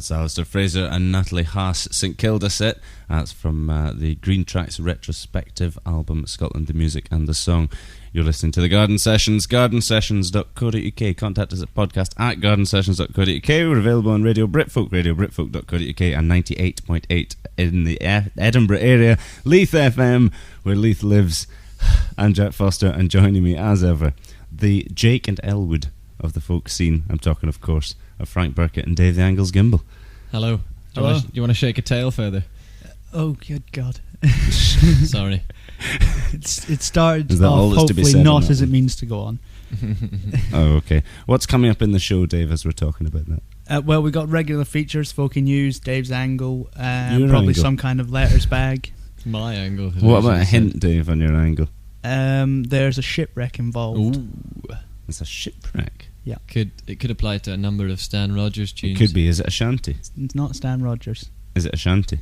That's Alisdair Fraser and Natalie Haas St Kilda set. That's from the Green Tracks retrospective album Scotland, the Music and the Song. You're listening to the Garden Sessions, gardensessions.co.uk. Contact us at podcast@gardensessions.co.uk. We're available on Radio Britfolk, radiobritfolk.co.uk, and 98.8 in the Edinburgh area, Leith FM, where Leith lives, I'm Jack Foster, and joining me as ever, the Jake and Elwood of the folk scene. I'm talking, of course, of Frank Burkitt and Dave the Angles Gimble. Hello. Do you want to shake a tail further? Oh, good God. Sorry. It started Is that all off that's to be hopefully said on not that as it one? means to go on. Oh, okay. What's coming up in the show, Dave, as we're talking about that? Well, we got regular features, Folkie News, Dave's Angle, Your probably angle. some kind of letters bag. My angle. What about a hint, Dave, on your angle? There's a shipwreck involved. Ooh. It's a shipwreck. Yeah. It could apply to a number of Stan Rogers tunes. It could be. Is it a shanty? It's not Stan Rogers. Is it a shanty?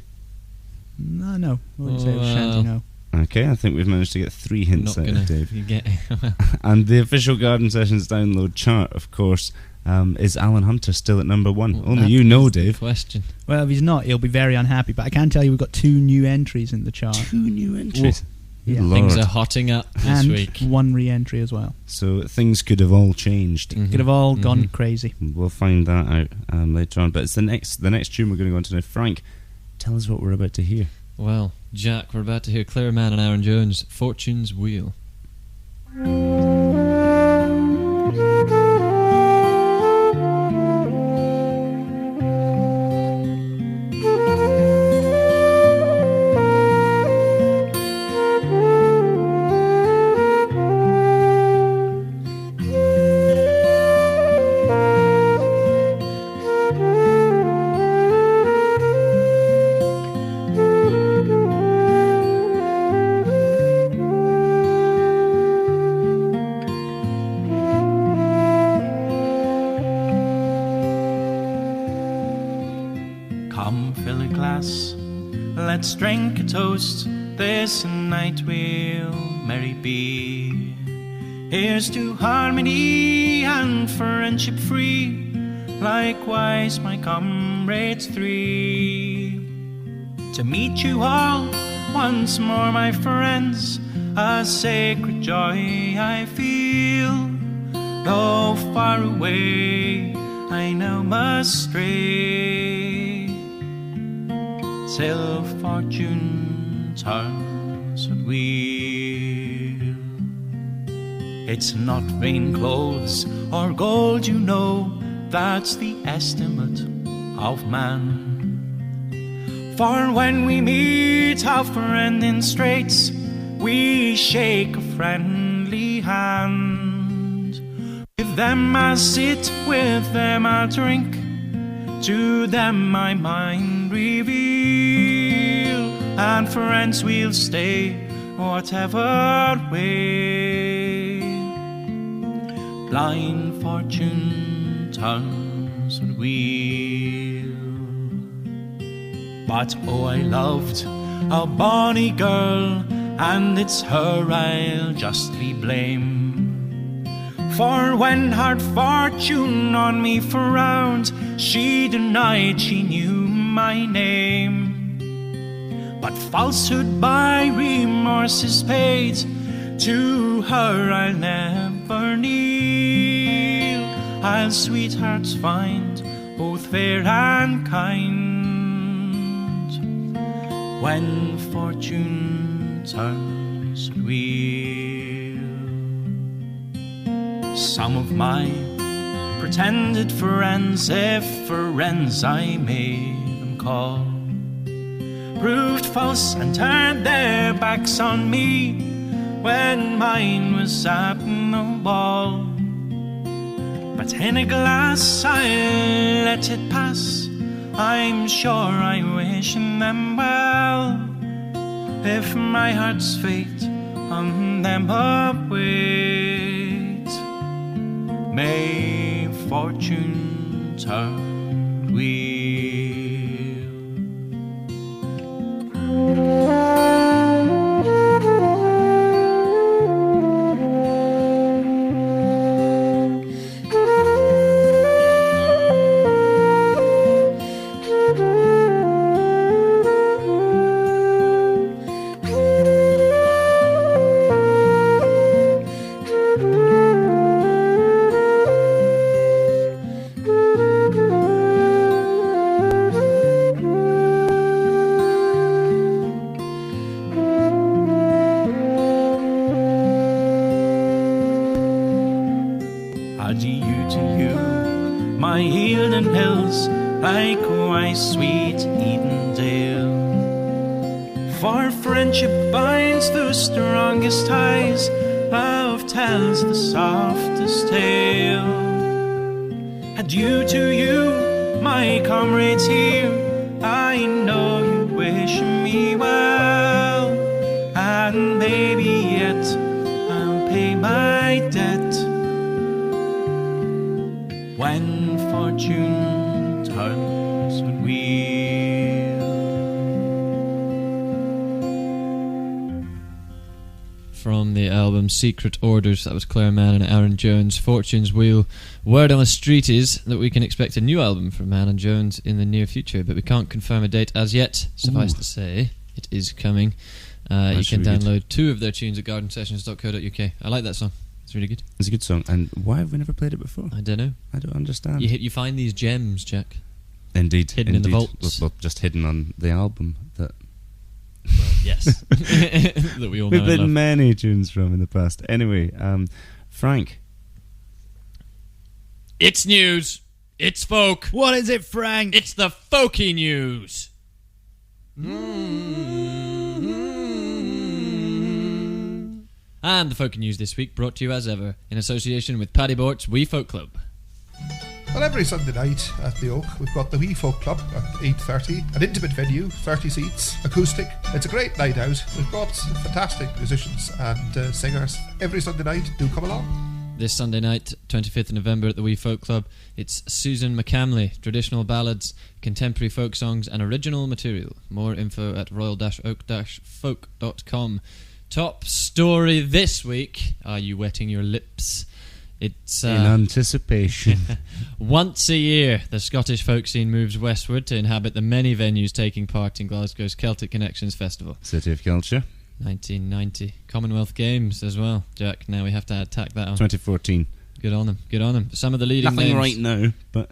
No. I wouldn't say it was shanty, no. Okay, I think we've managed to get 3 hints Not out gonna of Dave. you get And the official Garden Sessions download chart, of course, is Alan Hunter still at number 1? Well, Only that you know, is the Dave. question. Well, if he's not, he'll be very unhappy. But I can tell you we've got 2 new entries in the chart. 2 new entries. Yeah. Lord. Things are hotting up this And week. 1 re-entry as well. So things could have all changed. Mhm. Could have all gone Mhm. crazy. We'll find that out later on. But it's the next tune we're going to go on to now. Frank, tell us what we're about to hear. Well, Jack, we're about to hear Claire Mann and Aaron Jones' Fortune's Wheel. Come, fill a glass, let's drink a toast. This night we'll merry be. Here's to harmony and friendship free, likewise my comrades 3. To meet you all once more, my friends, a sacred joy I feel. Though far away, I now must stray, till fortune turns at wheel. It's not vain clothes or gold, you know, that's the estimate of man. For when we meet our friend in straits, we shake a friendly hand. With them I sit, with them I drink, to them my mind reveal. And friends we'll stay whatever way blind fortune turns at wheel. But oh, I loved a bonny girl, and it's her I'll justly blame. For when hard fortune on me frowned, she denied she knew my name. But falsehood by remorse is paid, to her I'll never kneel. I'll sweethearts find, both fair and kind, when fortune turns wheel. Some of my pretended friends, if friends I may them call, proved false and turned their backs on me when mine was at no ball. But in a glass I'll let it pass, I'm sure I wish them well, if my heart's fate on them await, may fortune turn wheel. Adieu to you, my Eildon hills, likewise sweet Edendale. For friendship binds the strongest ties, love tells the softest tale. Adieu to you, my comrades here, I know you wish me well, and maybe yet I'll pay my debt when fortune turns her wheel. From the album Secret Orders, that was Claire Mann and Aaron Jones, Fortune's Wheel. Word on the street is that we can expect a new album from Mann and Jones in the near future, but we can't confirm a date as yet. Suffice to say, it is coming. You can download 2 of their tunes at gardensessions.co.uk. I like that song. It's really good. It's a good song. And why have we never played it before? I don't know. I don't understand. You find these gems, Jack. Indeed. Hidden in the vaults. Well, just hidden on the album that... Well, yes. That we all know we've and played love. many tunes from in the past. Anyway, Frank. It's news. It's folk. What is it, Frank? It's the Folkie news. And the Folkie news this week brought to you as ever in association with Paddy Bort's Wee Folk Club. Well, every Sunday night at the Oak, we've got the Wee Folk Club at 8:30, an intimate venue, 30 seats, acoustic. It's a great night out. We've got fantastic musicians and singers. Every Sunday night, do come along. This Sunday night, 25th of November at the Wee Folk Club, it's Susan McCamley, traditional ballads, contemporary folk songs and original material. More info at royal-oak-folk.com. Top story this week. Are you wetting your lips? It's in anticipation. Once a year, the Scottish folk scene moves westward to inhabit the many venues taking part in Glasgow's Celtic Connections Festival. City of Culture. 1990. Commonwealth Games as well, Jack. Now we have to tack that on. 2014. Good on them. Good on them. Some of the leading Nothing names. right now, but...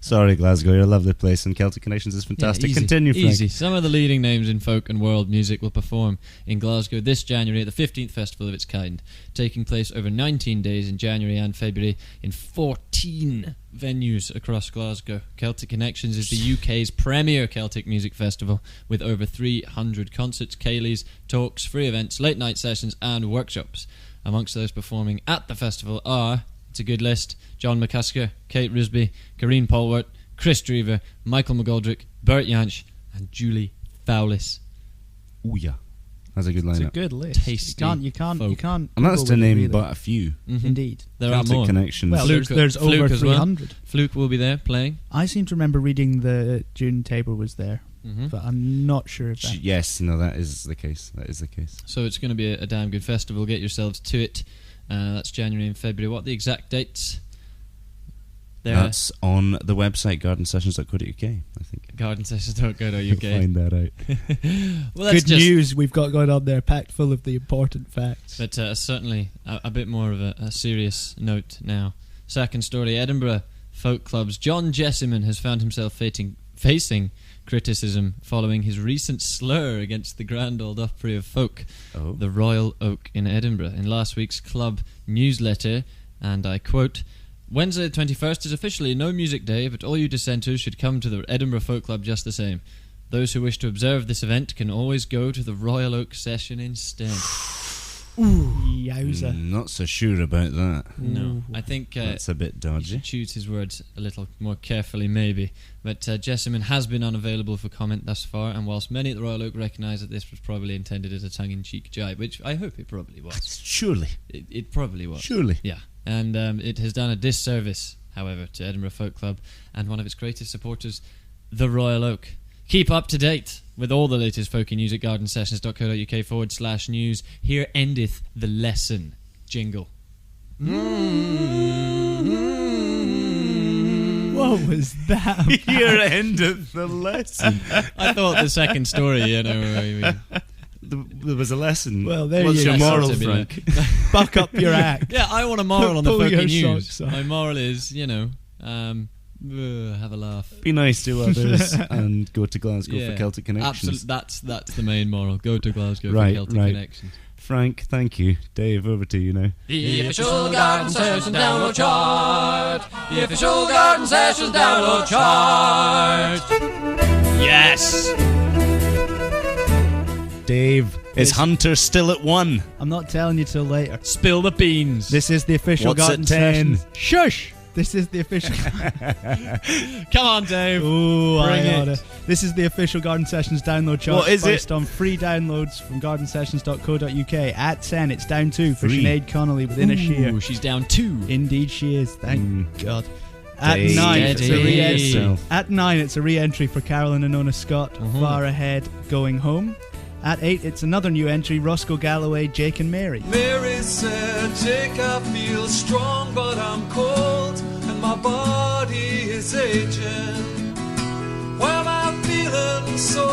Sorry, Glasgow, you're a lovely place, and Celtic Connections is fantastic. Yeah, easy, Continue, Frank. Easy. Some of the leading names in folk and world music will perform in Glasgow this January at the 15th festival of its kind, taking place over 19 days in January and February in 14 venues across Glasgow. Celtic Connections is the UK's premier Celtic music festival, with over 300 concerts, ceilidhs, talks, free events, late night sessions and workshops. Amongst those performing at the festival are... It's a good list. John McCusker, Kate Risby, Karine Polwart, Chris Drever, Michael McGoldrick, Bert Jansch, and Julie Fowlis. Ooh, yeah. That's a good lineup. It's a good list. Tasty You can't. folk. And that's to name really. but a few. Mm-hmm. Indeed. There Celtic are more. Connections. Well, Fluke- there's Fluke over as well. 300. Fluke will be there playing. I seem to remember reading the June table was there, but I'm not sure if that... Yes, no, that is the case. That is the case. So it's going to be a damn good festival. Get yourselves to it. That's January and February. What are the exact dates? That's on the website gardensessions.co.uk, I think. Gardensessions.co.uk. You'll find that out. Well, that's Good news we've got going on there, packed full of the important facts. But certainly a bit more of a serious note now. Second story, Edinburgh folk clubs. John Jessamine has found himself facing criticism following his recent slur against the Grand Old Opry of Folk, the Royal Oak in Edinburgh. In last week's club newsletter, and I quote, "Wednesday the 21st is officially no music day, but all you dissenters should come to the Edinburgh Folk Club just the same. Those who wish to observe this event can always go to the Royal Oak session instead." Ooh, yowza. Not so sure about that. No, I think that's a bit he dodgy. should choose his words a little more carefully, maybe. But Jessamine has been unavailable for comment thus far, and whilst many at the Royal Oak recognise that this was probably intended as a tongue-in-cheek jibe, which I hope it probably was. Surely. It probably was. Surely. Yeah. And it has done a disservice, however, to Edinburgh Folk Club and one of its greatest supporters, the Royal Oak. Keep up to date with all the latest folky news at gardensessions.co.uk/news. Here endeth the lesson. Jingle. What was that? Here endeth the lesson. I thought the second story, I mean. There was a lesson. Well, there What's you your go. moral, To be Frank? Buck up your act. Yeah, I want a moral on the Pull your folky news. socks up. My moral is, have a laugh. Be nice to others and go to Glasgow for Celtic Connections. Absolutely, that's the main moral. Go to Glasgow Right, for Celtic right. Connections. Frank, thank you. Dave, over to you now. The official Garden Sessions download chart. The official Garden Sessions download chart. Yes. Dave, is Hunter still at 1? I'm not telling you till later. Spill the beans. This is the official What's Garden at 10? Sessions. Shush! This is the official. Come on, Dave. Ooh, Bring I it. oughta. This is the official Garden Sessions download chart. What is it? based on free downloads from gardensessions.co.uk. At 10, it's down 2 for Free. Sinead Connolly within a sheer. Ooh, she's down 2. Indeed, she is. Thank God. At Dave, 9, it's a steady. re-entry. Yourself. At 9, it's a re-entry for Carolyn and Nona Scott. Far ahead, going home. At 8, it's another new entry: Roscoe Galloway, Jake and Mary. Mary said, Jake, I feel strong, but I'm cold, and my body is aging. Why am I feeling so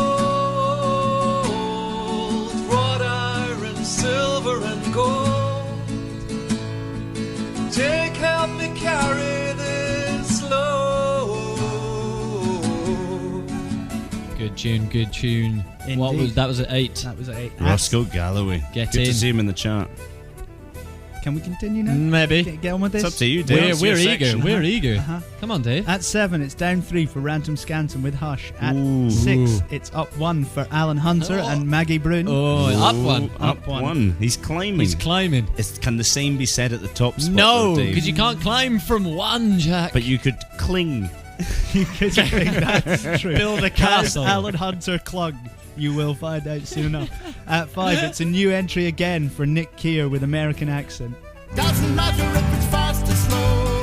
old? Wrought iron, silver, and gold. Jake, help me carry this load. Good tune, good tune. What Indeed. was that? Was at 8. That was at 8. Roscoe Galloway. Get Good in. to see him in the chat. Can we continue now? Maybe. Get on with this? It's up to you, Dave. We're It's your eager. section. We're eager. Uh-huh. Come on, Dave. At 7, it's down 3 for Rantum Scantum with Hush. At Ooh. 6, it's up 1 for Alan Hunter Oh. and Maggie Brune. Oh, up one. Ooh, Up Up one. 1. He's climbing. He's climbing. Can the same be said at the top spot? No, though, Dave? because you can't climb from 1, Jack. But you could cling. You could think that's true. Build a castle. Has Alan Hunter clung? You will find out soon enough. At 5, it's a new entry again for Nick Keir with American accent. Doesn't matter if it's fast or slow,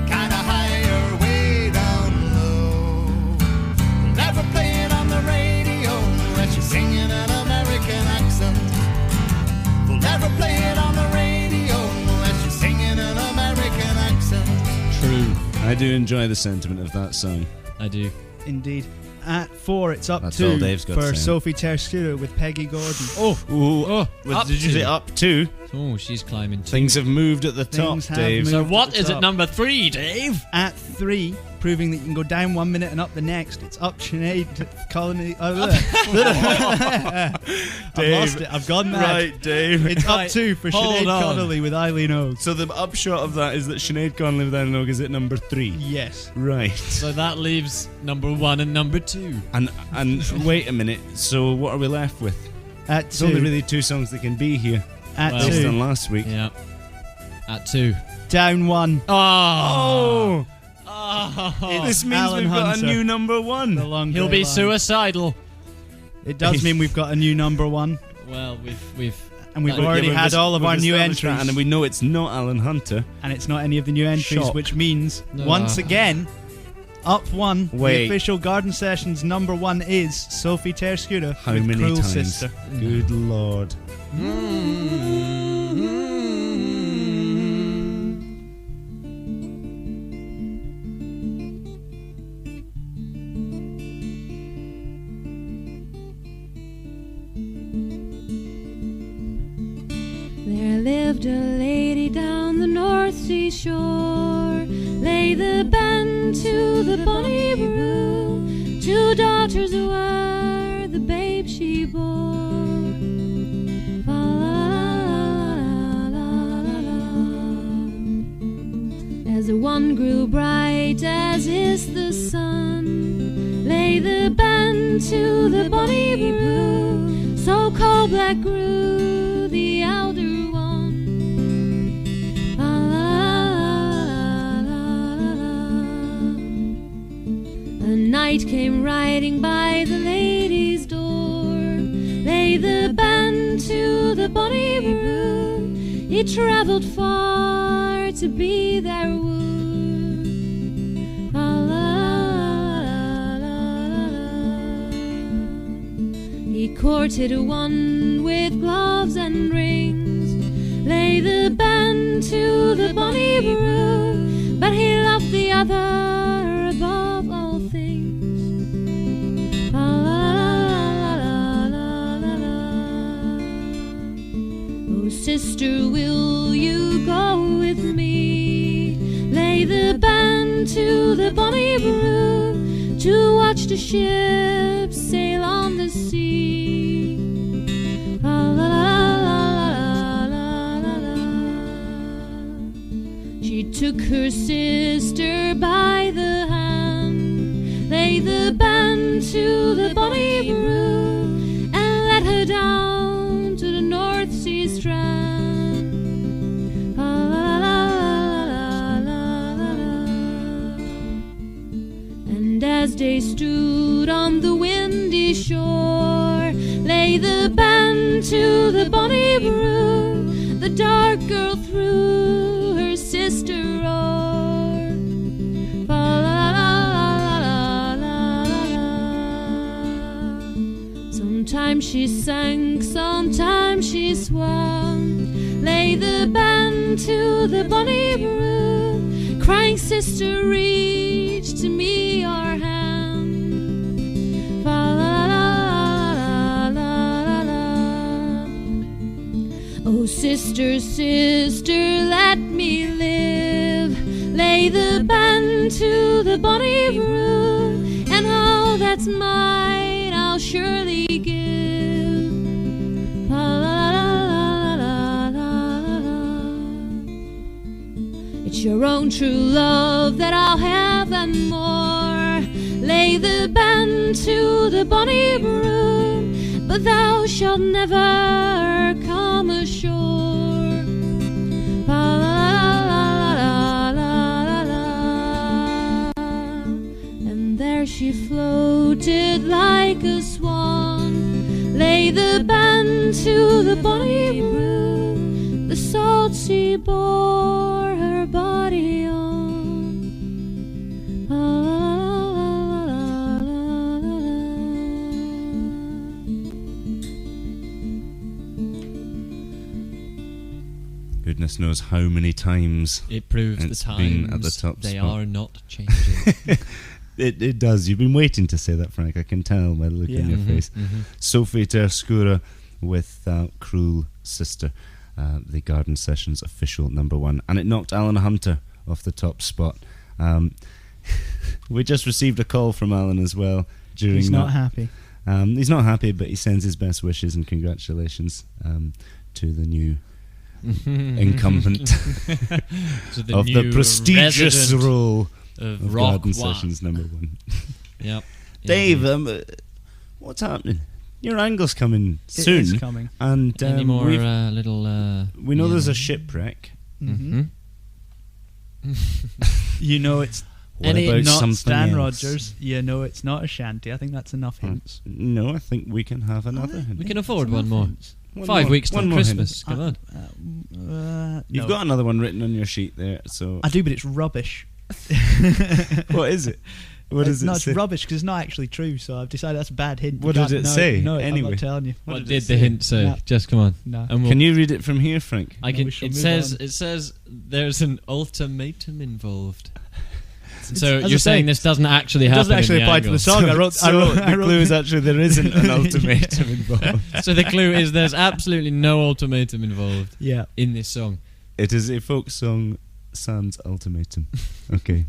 kinda high or way down low. Never play it on the radio unless you're singing an American accent. They'll never play it on the radio unless you're singing an American accent. True. I do enjoy the sentiment of that song. I do. Indeed. At 4, it's up That's all 2 Dave's got to for say. Sophie Terscudo with Peggy Gordon. Oh, Ooh, oh. Up did you 2. say up 2? Oh, she's climbing 2. Things have moved at the Things top, have Dave. moved. So at what the is top. at number 3, Dave? At 3, proving that you can go down 1 minute and up the next, it's up Sinead Colony. I've lost it. I've gone mad. Right, Dave. It's Right, up 2 for hold Sinead on. Connolly with Eileen Oates. So the upshot of that is that Sinead Connolly with Eileen Oates is at number 3. Yes. Right. So that leaves number 1 and number 2. And wait a minute. So what are we left with? At It's 2. only really 2 songs that can be here. At Well, Based 2. on last week. Yeah. At 2. Down 1. Oh. This means Alan we've got a Hunter. new number 1. The long He'll grey be line. suicidal. It does mean we've got a new number 1. Well, we've And we've But already we've had all of we've our new established entries. that, and we know it's not Alan Hunter. And it's not any of the new entries, Shock. which means, No. once again, up 1. Wait. The official Garden Sessions number 1 is Sophie Terscudo How with many Cruel times? Sister. Good Lord. There lived a lady down the North Sea shore, lay the bend to the bonny brew. 2 daughters were the babe she bore. La, la, la, la, la. As the one grew bright as is the sun, lay the bend to the bonny brew. So coal black grew the elder one. La, la, la, la, la. A knight came riding by the lady's door, lay the band to the bonny brew. He travelled far to be their wooed. La, la, la, la, la. He courted one with gloves and rings, lay the band to the bonny brew, but he loved the other above all things. La, la, la, la, la, la. Oh, sister, will you go with me? Lay the band to the bonny brew, to watch the ships sail on the sea. La, la, la, la, She took her sister by the hand, laid the band to the bonny brew, and led her down to the North Sea strand. La la la la la la la. And as they stood on the windy shore, lay the band to the bonny brew, the dark girl threw her sister o'er. La la la la la la. Sometimes she sang, sometimes she swung, lay the band to the bonny brew, crying, sister, reach to me your hand. La la la la la. Oh, sister, sister, let me live, lay the band to the bonny brew, and all that's mine I'll surely give. La la la la la la. It's your own true love that I'll have and more, lay the band to the bonny brew, but thou shalt never come ashore. La la la la la la. And there she floated like a swan, lay the band to the bonny brew, the salt sea bore her body on. La la la la la la. Goodness knows how many times It proves it's the been times at the top they spot. are not changing. It does. You've been waiting to say that, Frank. I can tell by the look in your face. Sophie Terscura with Cruel Sister, the Garden Sessions official number 1. And it knocked Alan Hunter off the top spot. We just received a call from Alan as well. He's not happy. He's not happy, but he sends his best wishes and congratulations to the new incumbent So of the new prestigious resident role of Rock Garden 1. Sessions number 1. Yep. Dave, what's happening? Your angle's coming soon. It is coming. And Any more we little... know there's a shipwreck. Mm-hmm. You know it's What about not something Stan else? Rogers. You know it's not a shanty. I think that's enough hints. No, I think we can have another hint. We can afford That's one enough more. hints. 5 weeks till one more Christmas. hint. Come on. You've No. got another one written on your sheet there, so... I do, but it's rubbish. What is it? What does it no, say? it's rubbish because it's not actually true. So I've decided that's a bad hint. What You did can't it know say? No, I'm Anyway. not telling you. What did did it the say? hint say? No. Just come on. No. And we'll, Can you read it from here, Frank? I No, can. we shall It move says. on. It says there's an ultimatum involved. So as you're I say, saying this doesn't actually It happen. doesn't actually in the apply to the angle. song. I wrote. The clue is actually there isn't an ultimatum involved. So the clue is there's absolutely no ultimatum involved Yeah. in this song, It is a folk song sans ultimatum. Okay.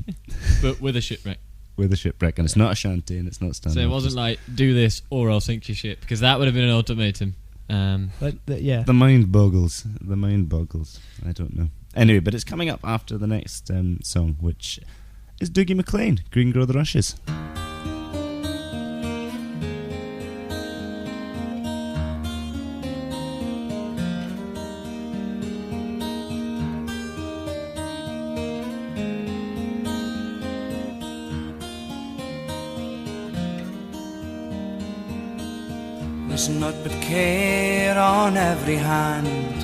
but with a shipwreck. With a shipwreck, and it's not a shanty, and it's not Stan So it Rogers. wasn't like do this or I'll sink your ship, because that would have been an ultimatum. But yeah. The mind boggles. The mind boggles. I don't know. Anyway, but it's coming up after the next song, which is Dougie MacLean, Green Grow the Rushes. There's naught but care on every hand,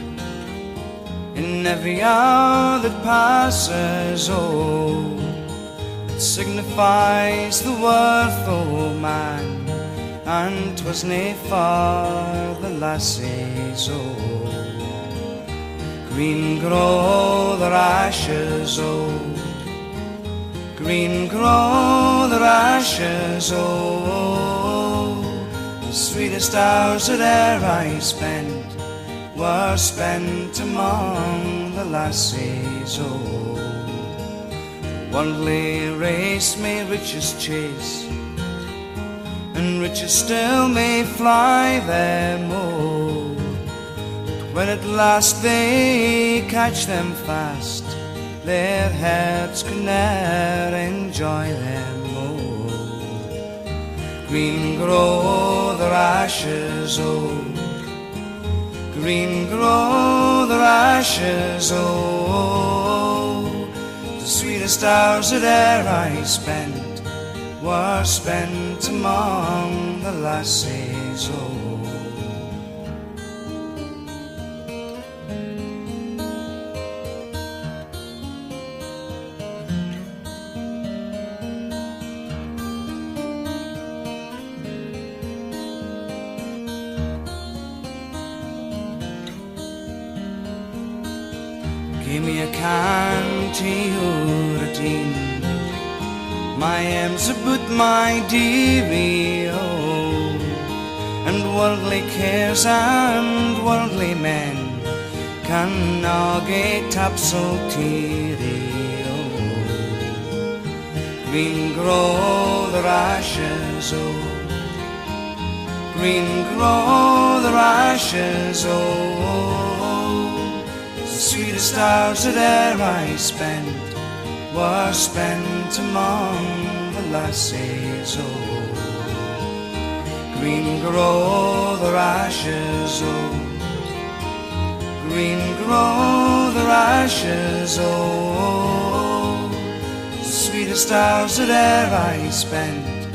in every hour that passes, oh, it signifies the worth, oh man, and 'twas nae far the lassies, oh, green grow the rashes, oh, green grow the rashes, oh, the sweetest hours that e'er I spent were spent among the lassies, oh. Wildly race may riches chase, and riches still may fly them, oh. But when at last they catch them fast, their hearts could ne'er enjoy them more. Green grow their ashes, oh, green grow their ashes, oh. The sweetest hours that e'er I spent were spent among the lassies, oh. Give me a canty or a teen, my arms about my dearie, oh. And worldly cares and worldly men can now get up so teary, oh. Green grow their ashes, oh, green grow their ashes, oh. The sweetest hours that e'er I spent were spent among the lassies, oh. Green grow their ashes, oh, green grow their ashes, oh. The sweetest hours that e'er I spent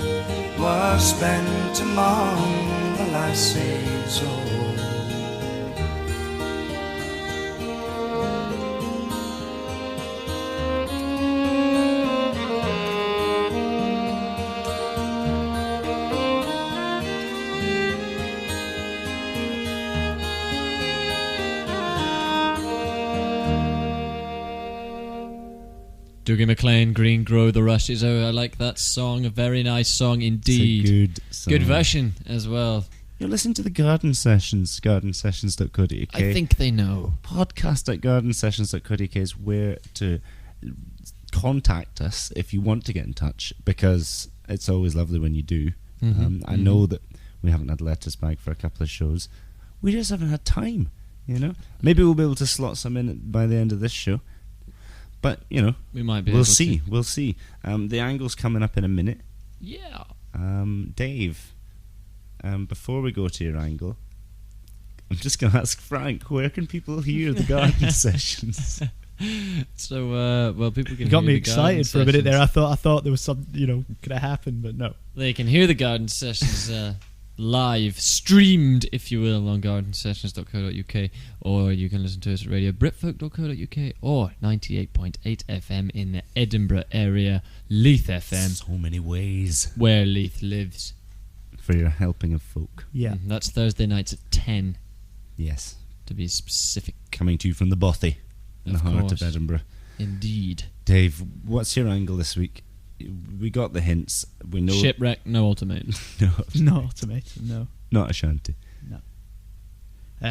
were spent among the lassies, oh. Dougie MacLean, Green Grow the Rushes. Oh, I like that song. A very nice song indeed. It's a good song. Good version as well. You're listening to the Garden Sessions, gardensessions.co.uk. I think they know. Podcast at gardensessions.co.uk is where to contact us if you want to get in touch, because it's always lovely when you do. I know that we haven't had letters back for a couple of shows. We just haven't had time, you know. Maybe we'll be able to slot some in by the end of this show. But, you know, we might be. We'll see. The angle's coming up in a minute. Yeah. Dave, before we go to your angle, I'm just going to ask Frank, where can people hear the Garden Sessions? So, well, people can. You got hear me the excited for a minute there. I thought there was some, could have happened, but no. They can hear the Garden Sessions live streamed, if you will, on gardensessions.co.uk, or you can listen to us at radio britfolk.co.uk or 98.8 FM in the Edinburgh area, Leith FM. So many ways where Leith lives. For your helping of folk. Yeah. That's Thursday nights at 10. Yes. To be specific. Coming to you from the Bothy, in the heart of Edinburgh. Indeed. Dave, what's your angle this week? We got the hints. We know Shipwreck, no ultimatum. No ultimatum, no. Not a shanty. No.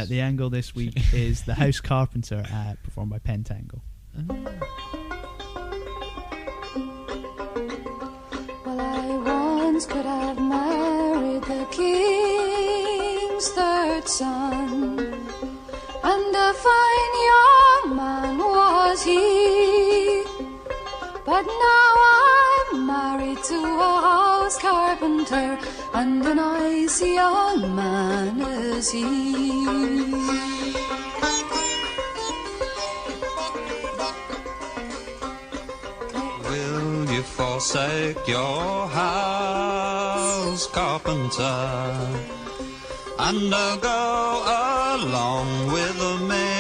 The angle this week is The House Carpenter, performed by Pentangle. Well, I once could have married the king's third son, and a fine young man was he. But now I'm married to a house carpenter, and a nice young man is he. Will you forsake your house, carpenter, and go along with me?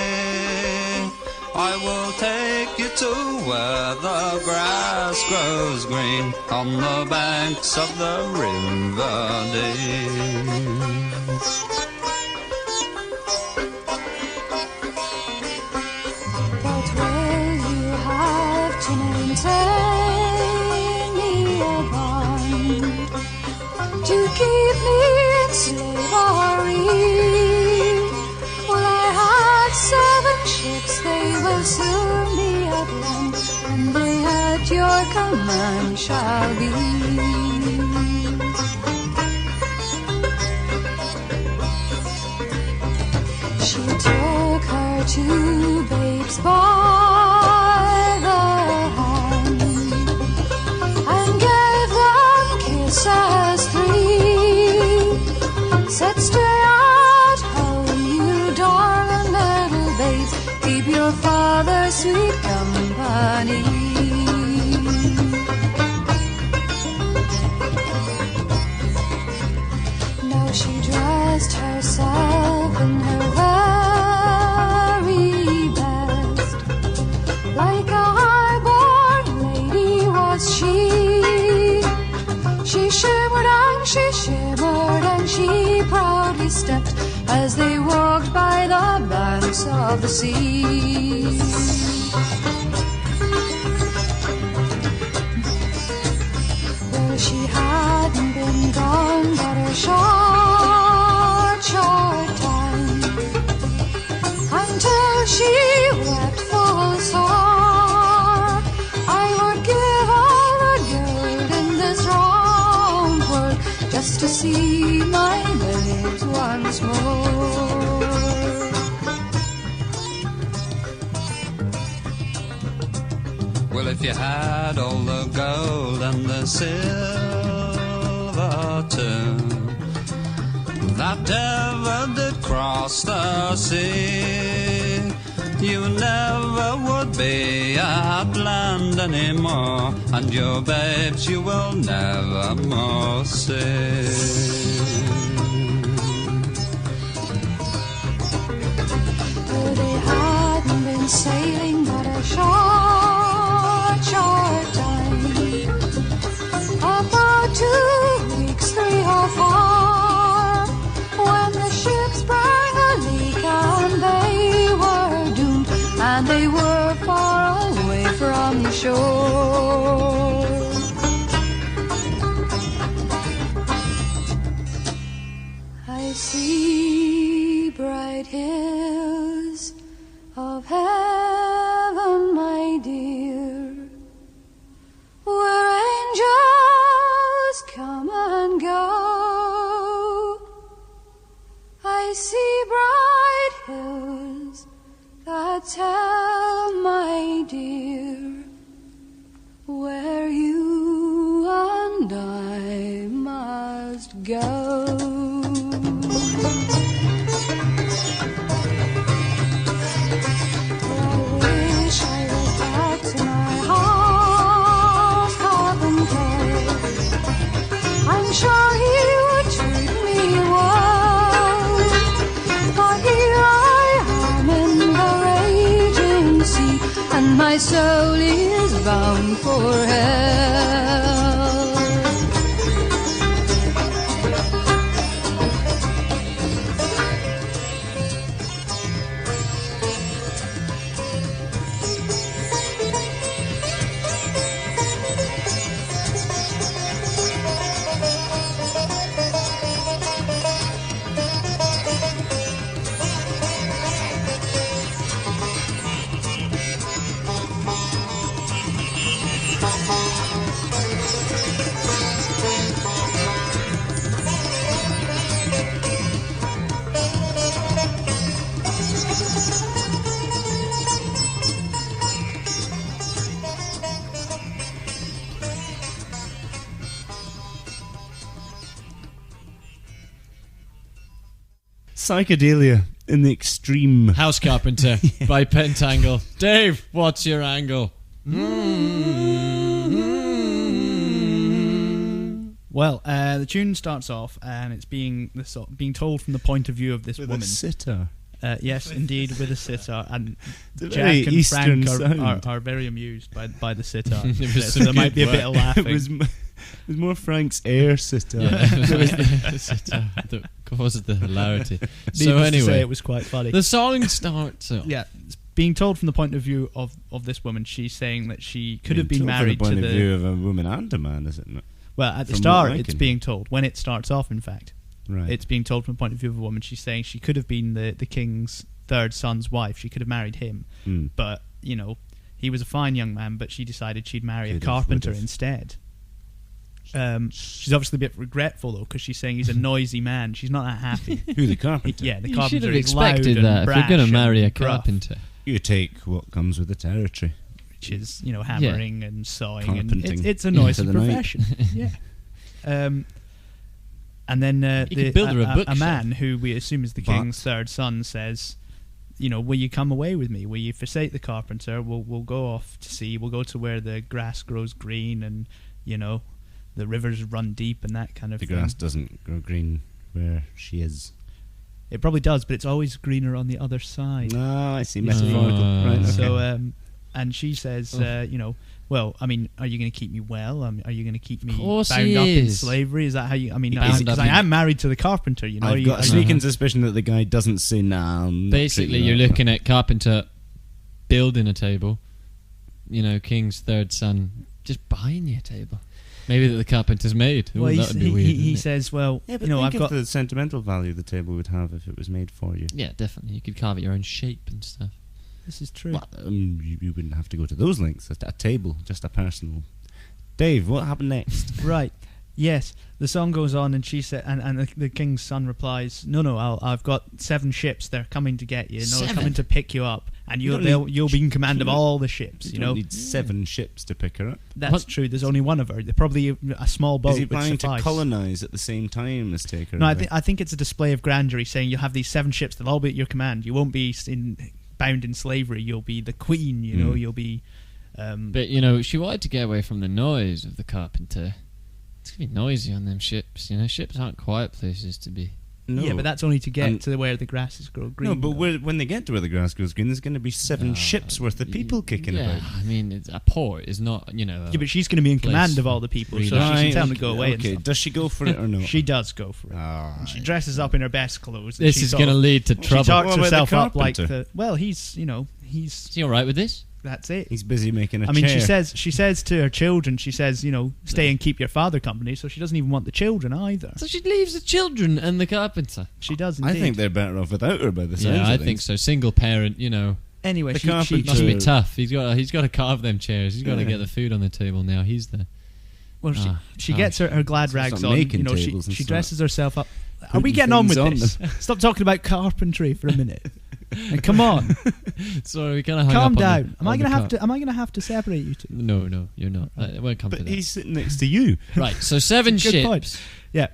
I will take you to where the grass grows green on the banks of the River Dee. But will you have to maintain me a bond, to keep me in slavery? Well, I had 7 ships, they will soon be at land, and they at your command shall be. She took her 2 babes by the sweet company. Now she dressed herself in her very best, like a high-born lady was she. She shimmered and she shimmered and she proudly stepped as they walked by the banks of the sea. Well, she hadn't been gone but a short, short time, until she wept full sore. I would give all the gold in this round world just to see my babes once more. Well, if you had all the gold and the silver too, that ever did cross the sea, you never would be at land anymore, and your babes you will never more see. Well, they hadn't been sailing but a short, short time, about 2 weeks, 3 or 4, when the ship sprang a leak and they were doomed, and they were far away from the shore. I see bright hills of heaven, my dear, where angels come and go. I see bright hills that tell, my dear, where you and I must go. I'm sure he would treat me well, but here I am in the raging sea, and my soul is bound for hell. Psychedelia in the extreme. House Carpenter by Pentangle. Dave, what's your angle? Well, the tune starts off and it's being told from the point of view of this With woman. a sitar. Yes, indeed, with a sitar. And a Jack very and Eastern Frank are very amused by the sitar. So there might be a bit of laughing. It was more Frank's air sitar. Yeah, it was the sitar that caused the hilarity. So Needless to anyway, say, it was quite funny. the song starts off. Yeah, it's being told from the point of view of this woman. She's saying that she could have been married from to the point of view of a woman and a man, is it not? Well, at the From start, what I it's can being told. When it starts off, in fact, Right. it's being told from the point of view of a woman. She's saying she could have been the king's third son's wife. She could have married him. But, you know, he was a fine young man, but she decided she'd marry a carpenter instead. She's obviously a bit regretful, though, because she's saying he's a noisy man. She's not that happy. Who, the carpenter? Yeah, the You carpenter should have is loud expected and that if brash you're going to marry a and gruff, carpenter. You take what comes with the territory. which is, you know, hammering and sawing. And Carpenting. it's a noisy Into the night. profession. Yeah. And then You could build her a bookshop. man who we assume is the king's third son says, will you come away with me? Will you forsake the carpenter? We'll go off to sea. We'll go to where the grass grows green and, the rivers run deep and that kind of thing. The grass doesn't grow green where she is. It probably does, but it's always greener on the other side. I see. Metaphorical. Right, okay. So, and she says, well, I mean, are you going to keep me well? Are you going to keep me bound up in slavery? Is that how you... I mean, because I am married to the carpenter, I've got a sneaking suspicion that the guy doesn't say, nah, I'm basically, you're looking at carpenter building a table, king's third son, just buying you a table. Maybe that the carpenter's made. Well, that would be weird. He says, well, yeah, but I've got the sentimental value the table would have if it was made for you. Yeah, definitely. You could carve it your own shape and stuff. This is true. Well, you wouldn't have to go to those lengths. A table, just a personal. Dave, what happened next? Right. Yes, the song goes on, and she said, and the king's son replies, "No, I've got 7 ships. They're coming to get you. They're coming to pick you up, and you'll be in command of all the ships. You don't need 7 ships to pick her up. That's true. There's only one of her. They're probably a small boat. Is he planning to colonise at the same time as take her? No, I think it's a display of grandeur. He's saying you'll have these 7 ships. They'll all be at your command. You won't be bound in slavery. You'll be the queen. You'll be. But she wanted to get away from the noise of the carpenter. It's going to be noisy on them ships. Ships aren't quiet places to be. No. Yeah, but that's only to get to where the grasses grow green. No, but when they get to where the grass grows green, there's going to be 7 ships worth of people kicking about. I mean, a port is not, yeah, but she's going to be in command of all the people, so she can tell them to go away. Okay, does she go for it or not? She does go for it. And she dresses up in her best clothes. This is going to lead to trouble. She talks herself up like the... Well, he's... Is he all right with this? That's it. He's busy making a chair. I mean, she says to her children, stay and keep your father company, so she doesn't even want the children either. So she leaves the children and the carpenter. She does indeed. I think they're better off without her by the sounds of things. Yeah, I think so. Single parent, Anyway, the carpenter must be tough. He's got to carve them chairs. He's got to get the food on the table now. He's there. Well, she gets her glad rags on. She dresses herself up. Are we getting on with this? Stop talking about carpentry for a minute. And come on. Sorry, we kind of hung calm up down. Am I going to have to separate you two? No, you're not. It won't come to that. But he's sitting next to you. Right. So 7 ships. Point. Yeah.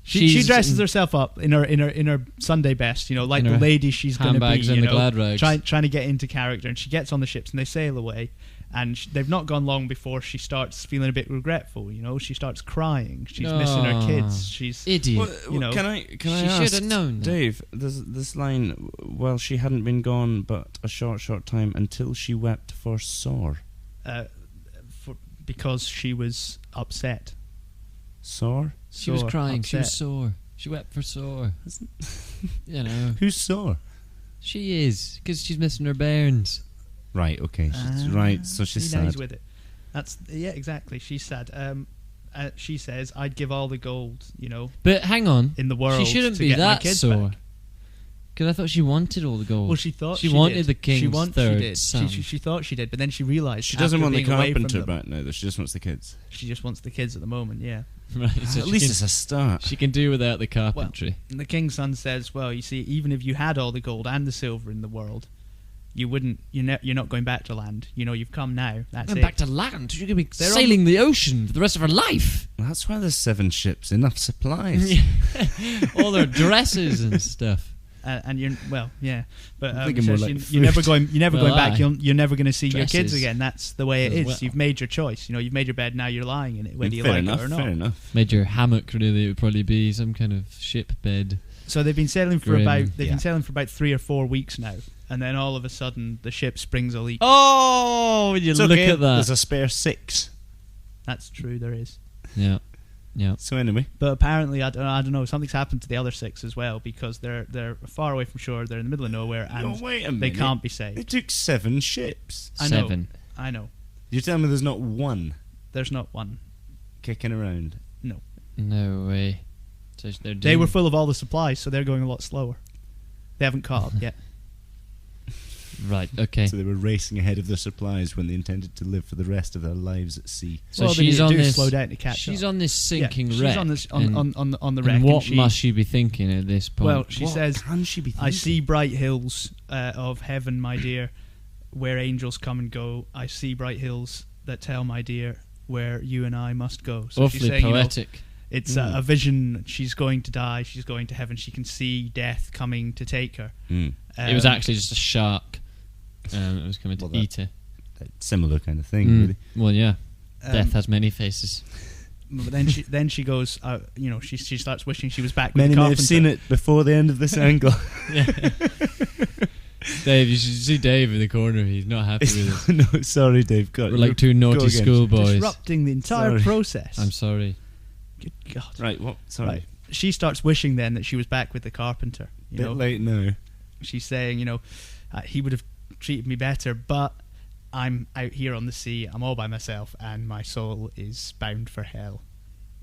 She dresses herself up in her Sunday best, like the lady she's going to be, and the glad rags. trying to get into character, and she gets on the ships and they sail away. And they've not gone long before she starts feeling a bit regretful. She starts crying. She's missing her kids. She's idiot. Can I she ask, should have known that. Dave? There's this line. Well, she hadn't been gone but a short time until she wept for sore. Because she was upset. Sore? She was crying. Upset. She was sore. She wept for sore. Who's sore? She is, because she's missing her bairns. Right, okay. Right, so she's sad. With it. Exactly. She's sad. She says, I'd give all the gold, But hang on. in the world. She shouldn't to be get that my kids sore. back. Because I thought she wanted all the gold. Well, she thought she wanted the king's third son. She thought she did, but then she realised she doesn't want the carpenter back now, though. She just wants the kids. She just wants the kids at the moment, yeah. Right, so at least it's a start. She can do without the carpentry. Well, and the king's son says, well, you see, even if you had all the gold and the silver in the world, you wouldn't. You're not going back to land. You've come now. That's going it. back to land. You're going to be sailing the ocean for the rest of her life. Well, that's why there's 7 ships. Enough supplies. All their dresses and stuff. And you're but you're never going back. You're never going to see your kids again. That's the way it is. Well. You've made your choice. You've made your bed. Now you're lying in it, whether you like it or not. Fair enough. Made your hammock. Really, it would probably be some kind of ship bed. So they've been sailing for about 3 or 4 weeks now. And then all of a sudden, the ship springs a leak. Oh, when you look at that. There's a spare 6. That's true, there is. Yeah. So anyway. But apparently, I don't know, something's happened to the other 6 as well, because they're far away from shore, they're in the middle of nowhere, and they can't be saved. It took 7 ships. I know. You tell me there's not one? There's not one. Kicking around? No. No way. So they were full of all the supplies, so they're going a lot slower. They haven't caught up yet. Right, okay. So they were racing ahead of their supplies when they intended to live for the rest of their lives at sea. So she's on this. Slow down to catch she's up. On this sinking wreck. She's on this on the wreck. And what must she be thinking at this point? Well, she says, can she be thinking? "I see bright hills of heaven, my dear, where angels come and go. I see bright hills that tell my dear where you and I must go." So awfully she's saying, poetic. It's a vision. She's going to die. She's going to heaven. She can see death coming to take her. It was actually just a shark. It was coming to eat her. Similar kind of thing, really. Well, yeah. Death has many faces. But then she goes, she starts wishing she was back with Many the may carpenter. have seen it before the end of this angle. Dave, you should see Dave in the corner. He's not happy with us. No, sorry, Dave. We're like two naughty schoolboys. Disrupting the entire process. I'm sorry. Good God. Right, what? Sorry. Right. She starts wishing then that she was back with the carpenter. Bit late now. She's saying, he would have treated me better, but I'm out here on the sea. I'm all by myself, and my soul is bound for hell.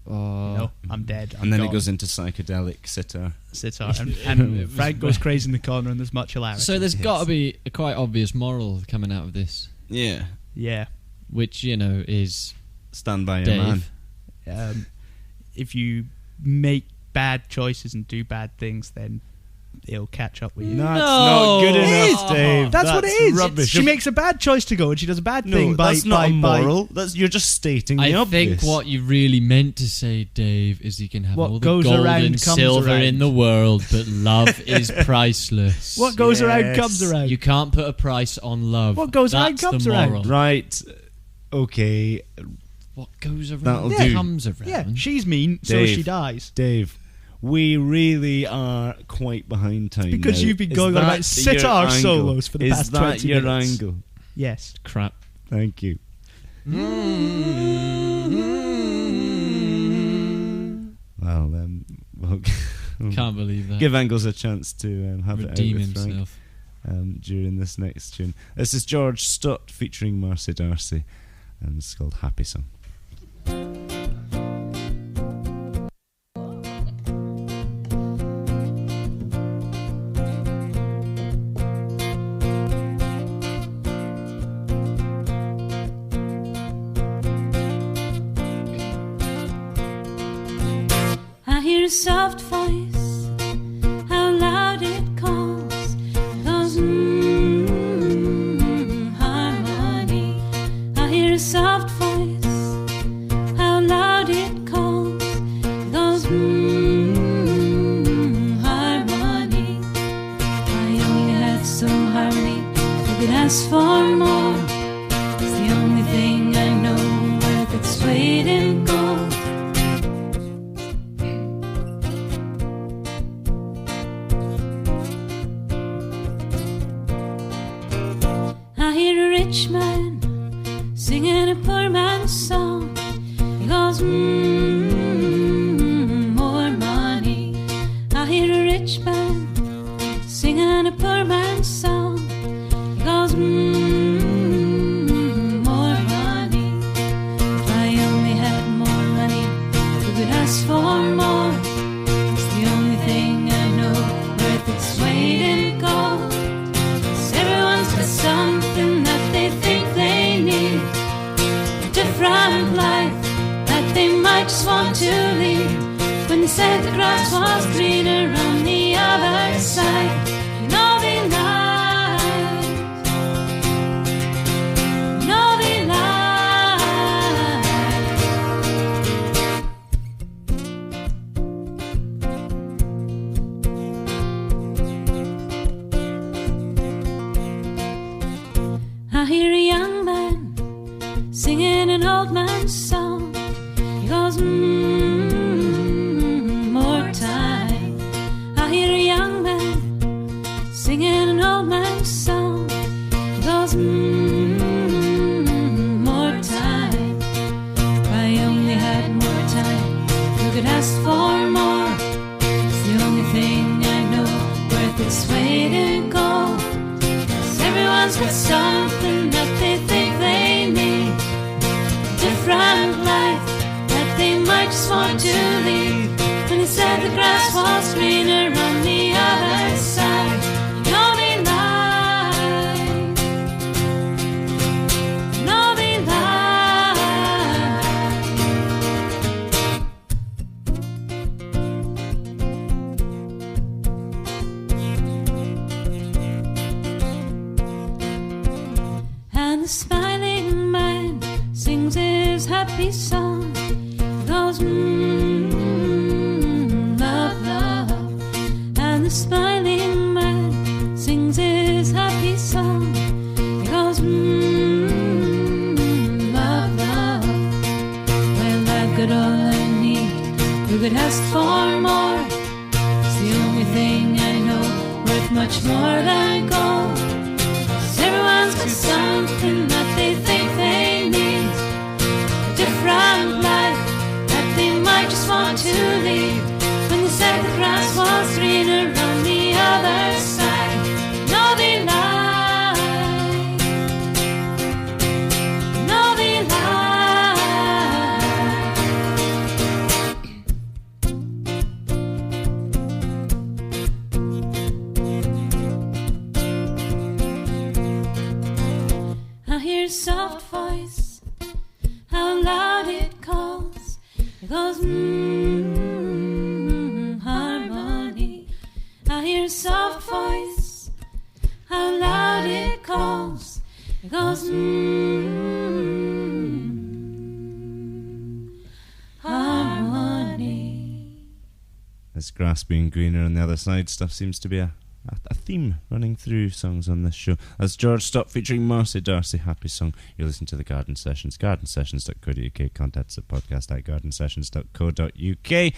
Oh. I'm dead. And then gone. it goes into psychedelic sitar. And Frank goes crazy in the corner, and there's much hilarity. So there's got to be a quite obvious moral coming out of this. Yeah. Yeah. Which, is... Stand by your Dave. man. If you make bad choices and do bad things, then it'll catch up with you. That's not good enough, Dave. That's what it is. Rubbish. She makes a bad choice to go, and she does a bad thing by... that's not moral. You're just stating the I obvious. think what you really meant to say, Dave, is you can have What all the goes gold around and comes silver around. in the world, but love is priceless. What goes around comes around. You can't put a price on love. What goes around That's comes the around. moral. Right. Okay. What goes around That'll do. comes around. Yeah, she's mean, so Dave. she dies. Dave, we really are quite behind time Because now. you've been Is going on that about sitar your angle? solos for the past 20 minutes. Is that your angle? Yes. Crap. Thank you. Well, we'll Can't believe that. give Angles a chance to have Redeem it out with Frank himself. during this next tune. This is George Stott featuring Marcy Darcy, and it's called Happy Song. I hear a soft voice, how loud it calls, goes harmony. I hear a soft voice, how loud it calls, goes harmony. I only had some harmony, I could ask for more. It's the only thing I know worth its weight in gold. I hear a rich man singing a poor man's song. He goes, more money. I hear a rich man singing a poor man's song. He goes, more money. If I only had more money, who could ask for more? It's the only thing I know worth its weight in gold. Everyone's got something that they think they need, a different life that they might just want to lead. When they said the grass was greener on the other side, you know they lied, you know they lied. I hear a young man singing an old man's song. He goes, more time. I hear a young man singing an old man's song. He goes, more time. If I only had more time, who could ask for more? It's the only thing I know worth its weight in gold. Everyone's got something that they think they need, a different life that they might just want to lead. When they said the grass was greener on the other side, you know they lied, you know they and the smiling man sings his happy song. He goes, ask for more. It's the only thing I know worth much more than gold. 'Cause everyone's got something that they think they need, a different life that they might just want to lead. When they said the grass was greener on the other side, no they lie, no they lie. I hear a soft voice, how loud it calls. It goes harmony. I hear a soft voice, how loud it calls. It goes harmony. This grass being greener on the other side stuff seems to be a theme running through songs on this show. As George Stop featuring Marcy Darcy, Happy Song. You're listening to the Garden Sessions, gardensessions.co.uk, contact at podcast@gardensessions.co.uk,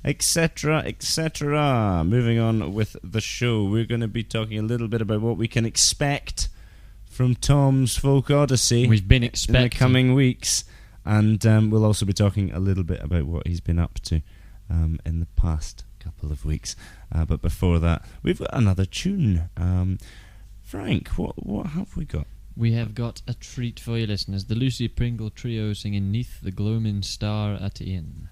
etc, etc. Moving on with the show, we're going to be talking a little bit about what we can expect from Tom's Folk Odyssey. We've been expecting in the coming weeks, and we'll also be talking a little bit about what he's been up to in the past couple of weeks. But before that, we've got another tune. Frank, what have we got? We have got a treat for you listeners. The Lucy Pringle Trio singing "Neath the Gloaming Star at Inn."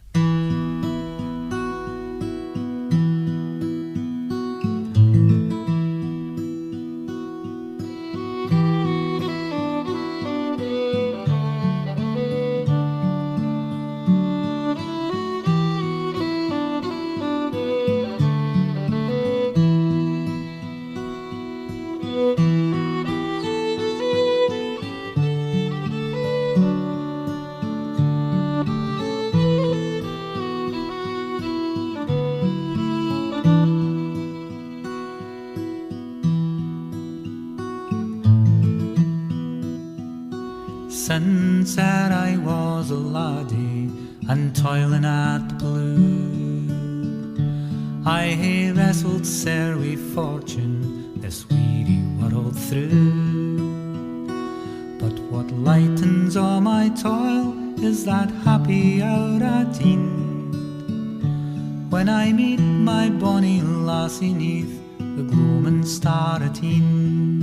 Since ere I was a laddie and toiling at the blue, I hae wrestled sair wi' fortune this weary world through. But what lightens all my toil is that happy hour at e'en, when I meet my bonny lassie neath the gloaming star at e'en.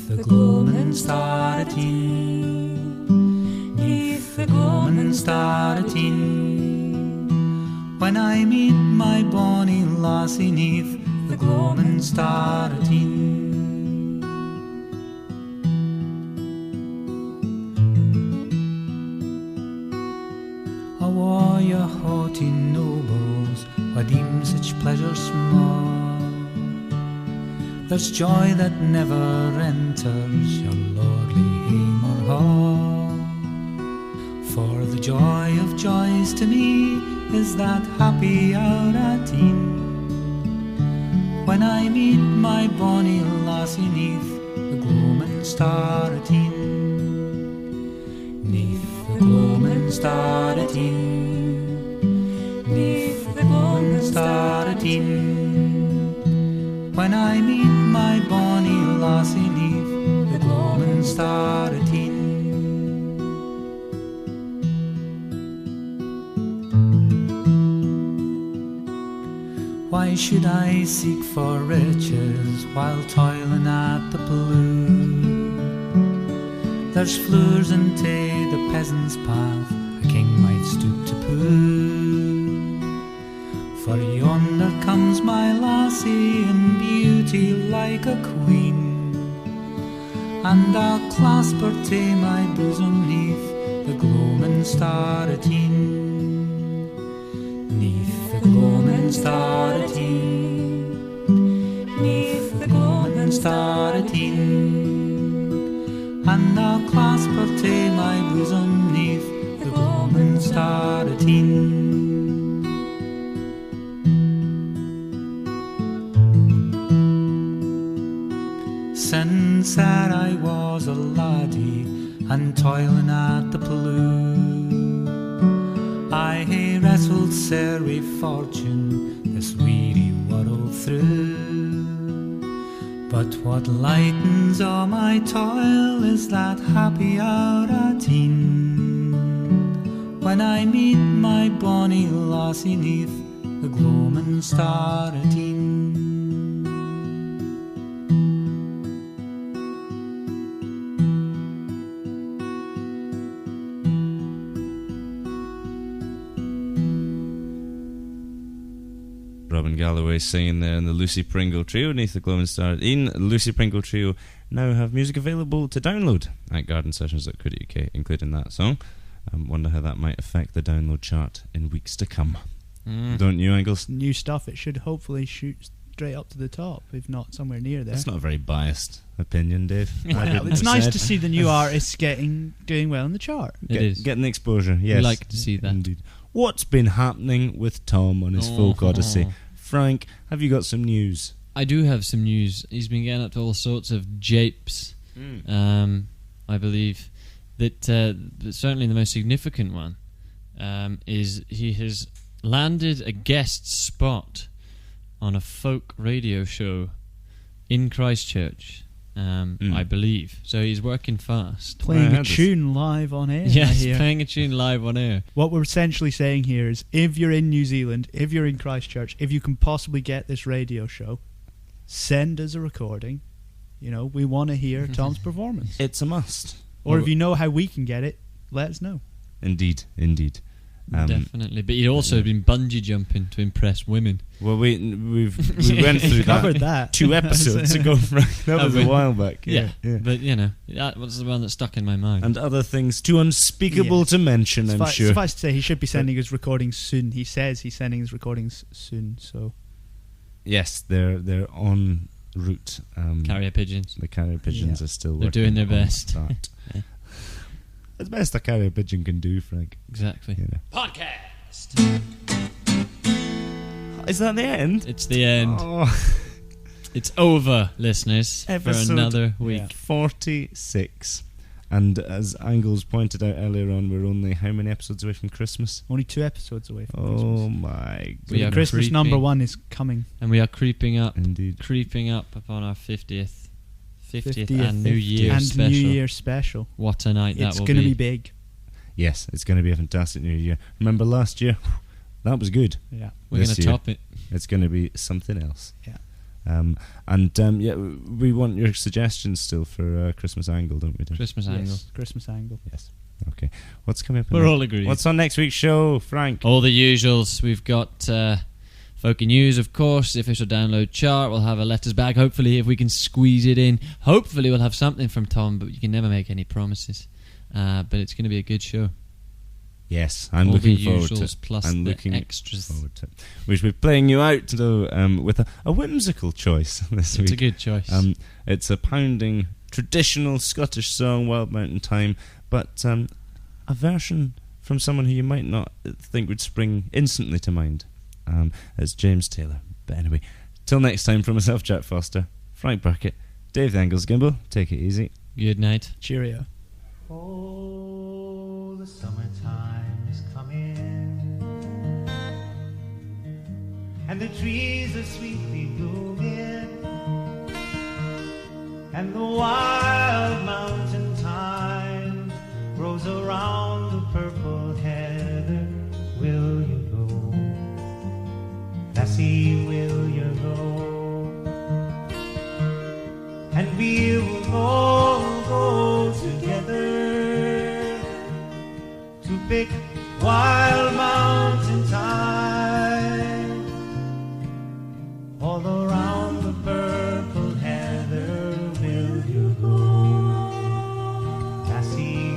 The gloaming star at e'en, neath the gloaming star at e'en, when I meet my bonny lassie neath the gloaming star at e'en. Awa ye haughty nobles, wha deem such pleasure small, there's joy that never enters your lordly hame or hall. For the joy of joys to me is that happy hour at e'en, when I meet my bonny lassie neath the gloaming star at e'en. Neath the gloaming star at e'en, neath the gloaming star at e'en, when I meet my bonny lassie neath the gloaming star at e'en. Why should I seek for riches while toiling at the blue? There's floors into the peasant's path a king might stoop to poo. For yonder comes my lassie in beauty like a queen, and I'll clasp her to my bosom neath the gloaming star at e'en. Neath the gloaming star at e'en, neath the gloaming star at e'en, and I'll clasp her to my bosom neath the gloaming star at e'en. Since ere I was a laddie and toiling at the blue, I hae wrestled sair wi' fortune this weary world through, but what lightens all my toil is that happy hour at e'en, when I meet my bonny lassie 'neath the gloaming star at e'en. Robin Galloway singing there in the Lucy Pringle Trio beneath the glowing star. In Lucy Pringle Trio now have music available to download at gardensessions.co.uk, including that song. Wonder how that might affect the download chart in weeks to come. Don't you, Angles? New stuff. It should hopefully shoot straight up to the top, if not somewhere near there. That's not a very biased opinion, Dave. It's nice to see the new artists doing well in the chart. It is. Getting the exposure, yes. We like to see that. Indeed. What's been happening with Tom on his folk odyssey? Frank, have you got some news? I do have some news. He's been getting up to all sorts of japes. I believe that certainly the most significant one is he has landed a guest spot on a folk radio show in Christchurch, I believe. So he's working fast. Playing a tune live on air. Yes, playing a tune live on air. What we're essentially saying here is, if you're in New Zealand, if you're in Christchurch, if you can possibly get this radio show, send us a recording. You know, we want to hear Tom's performance. It's a must. Or if you know how we can get it, let us know. Indeed. Definitely. But he'd also been bungee jumping to impress women. Well, we went through that 2 episodes ago, Frank. That was a while back. Yeah. But, you know, that was the one that stuck in my mind. And other things too unspeakable to mention, I'm sure. Suffice to say, he should be sending his recordings soon. He says he's sending his recordings soon, so... Yes, they're en route. Carrier pigeons. The carrier pigeons are still working. They're doing their best. That's the best a carrier pigeon can do, Frank. Exactly. You know. Podcast. Is that the end? It's the end. Oh. It's over, listeners, Episode for another week. 46. And as Angles pointed out earlier on, we're only how many episodes away from Christmas? Only 2 episodes away from Christmas. Oh my god. Christmas creeping. number 1 is coming. And we are creeping up. Indeed. Creeping up upon our 50th and New Year and special. New Year special. What a night that will be. It's going to be big. Yes, it's going to be a fantastic New Year. Remember last year? That was good. Yeah. We're going to top it. It's going to be something else. Yeah. We want your suggestions still for Christmas Angle, don't we? Christmas Angle. Christmas Angle. Yes. Okay. What's coming up? We're all agreed. What's on next week's show, Frank? All the usuals. We've got Folkie News, of course, the official download chart. We'll have a letters bag, hopefully, if we can squeeze it in. Hopefully we'll have something from Tom, but you can never make any promises. But it's going to be a good show. Yes, I'm all looking the forward to usuals it. plus I'm the looking extras. forward to it. We should be playing you out though with a whimsical choice this week. It's a good choice. It's a pounding traditional Scottish song, Wild Mountain Time, but a version from someone who you might not think would spring instantly to mind. It's James Taylor. But anyway, till next time, from myself, Jack Foster, Frank Burkitt, Dave the Angles Gimble. Take it easy. Good night. Cheerio. Oh, the summertime is coming, and the trees are sweetly blooming, and the wild mountain thyme grows around the purple heather. Will you go, lassie, will you go? And we will all go together to pick wild mountain thyme all around the purple heather. Will you go, lassie?